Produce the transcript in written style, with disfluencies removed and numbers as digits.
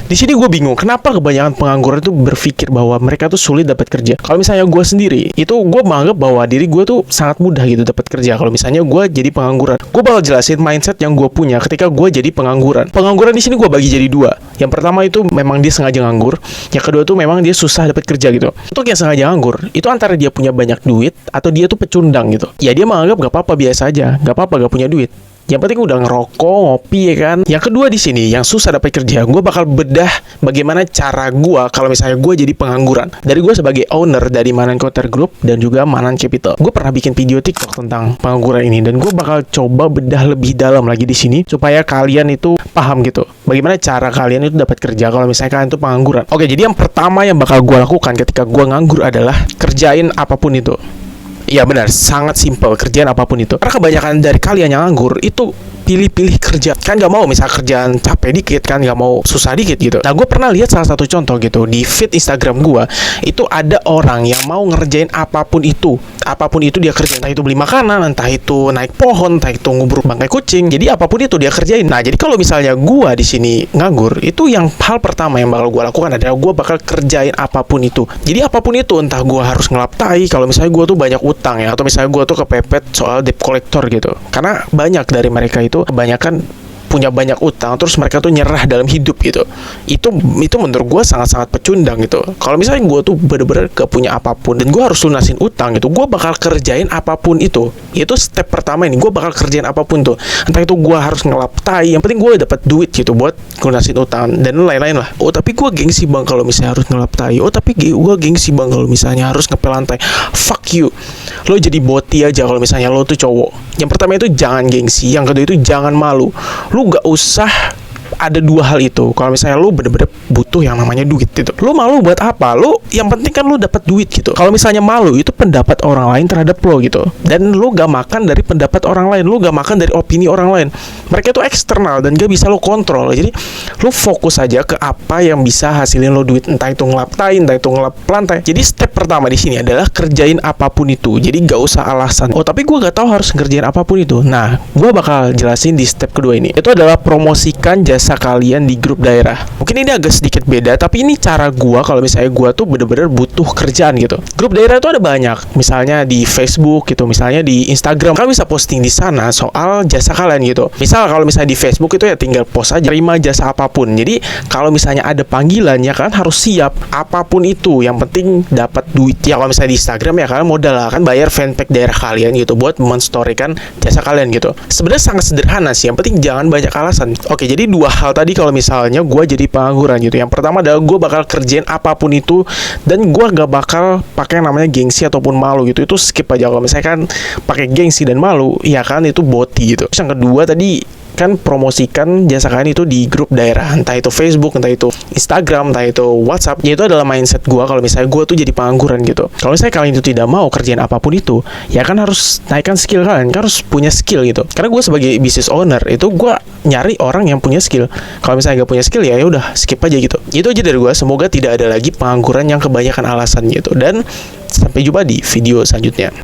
Di sini gue bingung, kenapa kebanyakan pengangguran itu berpikir bahwa mereka tuh sulit dapat kerja. Kalau misalnya gue sendiri, itu gue menganggap bahwa diri gue tuh sangat mudah gitu dapat kerja. Kalau misalnya gue jadi pengangguran, gue bakal jelasin mindset yang gue punya ketika gue jadi pengangguran. Pengangguran di sini gue bagi jadi dua. Yang pertama itu memang dia sengaja nganggur. Yang kedua tuh memang dia susah dapat kerja gitu. Untuk yang sengaja nganggur, itu antara dia punya banyak duit atau dia tuh pecundang gitu. Ya dia menganggap gak apa-apa, biasa aja, gak apa-apa gak punya duit. Yang penting udah ngerokok, ngopi ya kan. Yang kedua di sini, yang susah dapat kerja, gue bakal bedah bagaimana cara gue kalau misalnya gue jadi pengangguran. Dari gue sebagai owner dari Manan Counter Group dan juga Manan Capital. Gue pernah bikin video TikTok tentang pengangguran ini dan gue bakal coba bedah lebih dalam lagi di sini supaya kalian itu paham gitu. Bagaimana cara kalian itu dapat kerja kalau misalnya kalian itu pengangguran. Oke, jadi yang pertama yang bakal gue lakukan ketika gue nganggur adalah kerjain apapun itu. Iya benar, sangat simpel kerjaan apapun itu. Karena kebanyakan dari kalian yang nganggur itu pilih-pilih kerja. Kan gak mau misal kerjaan capek dikit, kan gak mau susah dikit gitu. Nah gue pernah lihat salah satu contoh gitu di feed Instagram gue. Itu ada orang yang mau ngerjain apapun itu. Apapun itu dia kerjain, entah itu beli makanan, entah itu naik pohon, entah itu ngubur bangkai kucing. Jadi apapun itu dia kerjain. Nah jadi kalau misalnya gue di sini nganggur, itu yang hal pertama yang bakal gue lakukan adalah gue bakal kerjain apapun itu. Jadi apapun itu, entah gue harus ngelap tai kalau misalnya gue tuh banyak utang ya, atau misalnya gue tuh kepepet soal debt collector gitu. Karena banyak dari mereka itu kebanyakan punya banyak utang, terus mereka tuh nyerah dalam hidup gitu. Itu menurut gue sangat-sangat pecundang gitu. Kalau misalnya gue tuh bener-bener gak punya apapun dan gue harus lunasin utang gitu, gue bakal kerjain apapun itu. Itu step pertama ini, gue bakal kerjain apapun tuh. Entah itu gue harus ngelap tai, yang penting gue dapat duit gitu buat lunasin utang dan lain-lain lah. Oh tapi gue gengsi bang kalau misalnya harus ngelap tai. Oh tapi gue gengsi bang kalau misalnya harus ngepel lantai. Fuck you. Lo jadi boti aja kalau misalnya lo tuh cowok. Yang pertama itu jangan gengsi, yang kedua itu jangan malu. Lu gak usah ada dua hal itu. Kalau misalnya lu bener-bener butuh yang namanya duit gitu, lu malu buat apa? Lu yang penting kan lu dapat duit gitu. Kalau misalnya malu itu pendapat orang lain terhadap lo gitu, dan lu gak makan dari pendapat orang lain, lu gak makan dari opini orang lain. Mereka itu eksternal dan gak bisa lo kontrol. Jadi lu fokus aja ke apa yang bisa hasilin lo duit, entah itu ngelap tai, entah itu ngelap lantai. Jadi step pertama di sini adalah kerjain apapun itu. Jadi gak usah alasan, oh tapi gue gak tahu harus ngerjain apapun itu. Nah gue bakal jelasin di step kedua ini. Itu adalah promosikan jasa kalian di grup daerah. Mungkin ini agak sedikit beda, tapi ini cara gua kalau misalnya gua tuh bener-bener butuh kerjaan gitu. Grup daerah itu ada banyak, misalnya di Facebook gitu, misalnya di Instagram. Kalian bisa posting di sana soal jasa kalian gitu. Misal kalau misalnya di Facebook itu ya tinggal post aja, terima jasa apapun. Jadi kalau misalnya ada panggilan ya kan harus siap apapun itu. Yang penting dapat duit. Ya kalau misalnya di Instagram ya kalian modal lah kan bayar fanpage daerah kalian gitu buat menstorykan jasa kalian gitu. Sebenarnya sangat sederhana sih. Yang penting jangan banyak alasan. Oke, jadi dua hal tadi kalau misalnya gue jadi pengangguran gitu. Yang pertama adalah gue bakal kerjain apapun itu dan gue gak bakal pakai namanya gengsi ataupun malu gitu. Itu skip aja. Kalau misalnya kan pakai gengsi dan malu, ya kan itu boti gitu. Terus yang kedua tadi kan promosikan jasa kalian itu di grup daerah, entah itu Facebook, entah itu Instagram, entah itu WhatsApp. Ya itu adalah mindset gue kalau misalnya gue tuh jadi pengangguran gitu. Kalau misalnya kalian itu tidak mau kerjain apapun itu, ya kan harus naikkan skill kalian, kan harus punya skill gitu. Karena gue sebagai business owner itu gue nyari orang yang punya skill. Kalau misalnya gak punya skill ya udah skip aja gitu. Itu aja dari gue. Semoga tidak ada lagi pengangguran yang kebanyakan alasan gitu. Dan sampai jumpa di video selanjutnya.